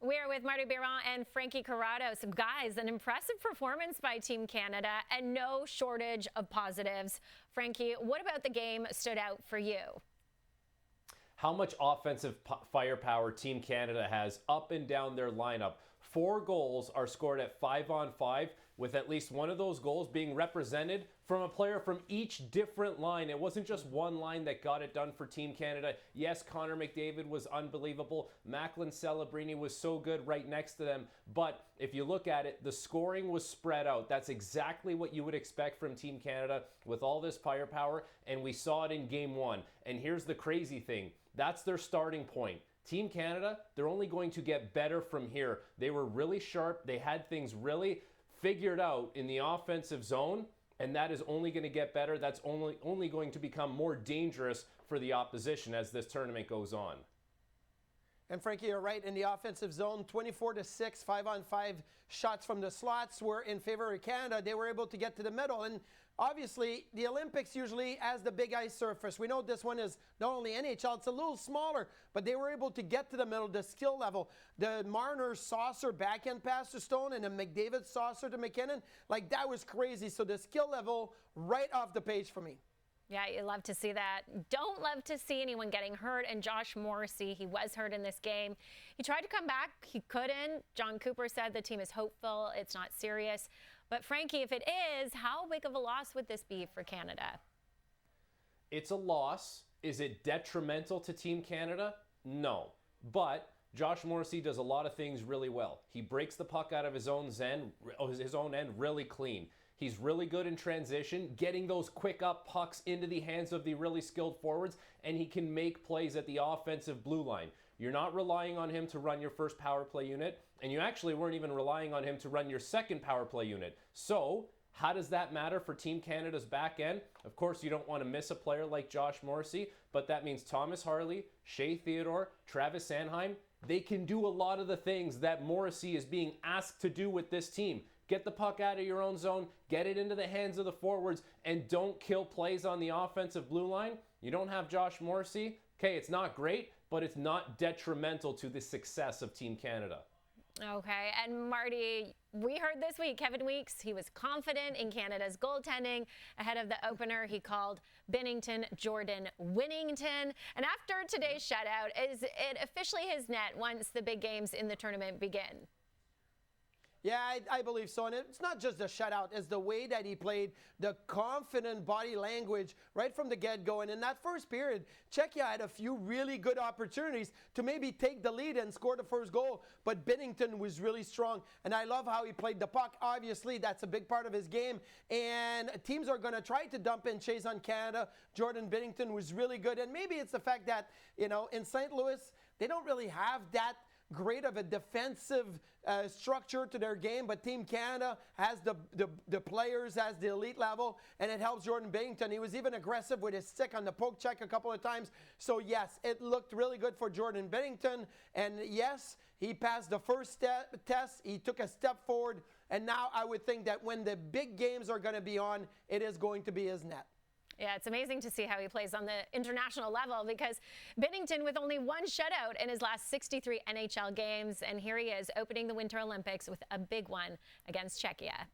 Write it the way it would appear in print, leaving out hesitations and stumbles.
We are with Marty, Biron, and Frankie, Corrado. So, guys, an impressive performance by Team Canada and no shortage of positives. Frankie, what about the game stood out for you? How much offensive firepower Team Canada has up and down their lineup. 4 goals are scored at 5-on-5, with at least one of those goals being represented from a player from each different line. It wasn't just one line that got it done for Team Canada. Yes, Connor McDavid was unbelievable. Macklin Celebrini was so good right next to them. But if you look at it, the scoring was spread out. That's exactly what you would expect from Team Canada with all this firepower, and we saw it in Game 1. And here's the crazy thing. That's their starting point. Team Canada, they're only going to get better from here. They were really sharp. They had things really figured out in the offensive zone, and that is only going to get better. That's only going to become more dangerous for the opposition as this tournament goes on. And Frankie, you're right. In the offensive zone, 24-6, 5-on-5 shots from the slots were in favor of Canada. They were able to get to the middle. And obviously, the Olympics usually has the big ice surface. We know this one is not only NHL, it's a little smaller, but they were able to get to the middle, the skill level. The Marner saucer backhand pass to Stone and the McDavid saucer to McKinnon, like that was crazy. So the skill level right off the page for me. Yeah, you love to see that. Don't love to see anyone getting hurt. And Josh Morrissey, he was hurt in this game. He tried to come back. He couldn't. John Cooper said the team is hopeful. It's not serious. But Frankie, if it is, how big of a loss would this be for Canada? It's a loss. Is it detrimental to Team Canada? No. But Josh Morrissey does a lot of things really well. He breaks the puck out of his own end really clean. He's really good in transition, getting those quick up pucks into the hands of the really skilled forwards, and he can make plays at the offensive blue line. You're not relying on him to run your first power play unit, and you actually weren't even relying on him to run your second power play unit. So, how does that matter for Team Canada's back end? Of course, you don't want to miss a player like Josh Morrissey, but that means Thomas Harley, Shea Theodore, Travis Sanheim, they can do a lot of the things that Morrissey is being asked to do with this team. Get the puck out of your own zone, get it into the hands of the forwards, and don't kill plays on the offensive blue line. You don't have Josh Morrissey. Okay, it's not great, but it's not detrimental to the success of Team Canada. Okay, and Marty, we heard this week, Kevin Weeks, he was confident in Canada's goaltending. Ahead of the opener, he called Binnington Jordan Binnington. And after today's shutout, is it officially his net once the big games in the tournament begin? Yeah, I believe so. And it's not just the shutout. It's the way that he played, the confident body language right from the get-go. And in that first period, Czechia had a few really good opportunities to maybe take the lead and score the first goal. But Binnington was really strong. And I love how he played the puck. Obviously, that's a big part of his game. And teams are going to try to dump in chase on Canada. Jordan Binnington was really good. And maybe it's the fact that, in St. Louis, they don't really have that great of a defensive structure to their game, but Team Canada has the players, has the elite level, and it helps Jordan Binnington. He was even aggressive with his stick on the poke check a couple of times. So yes, it looked really good for Jordan Binnington, and yes, he passed the first test. He took a step forward, and now I would think that when the big games are going to be on, it is going to be his net. Yeah, it's amazing to see how he plays on the international level because Binnington with only one shutout in his last 63 NHL games, and here he is opening the Winter Olympics with a big one against Czechia.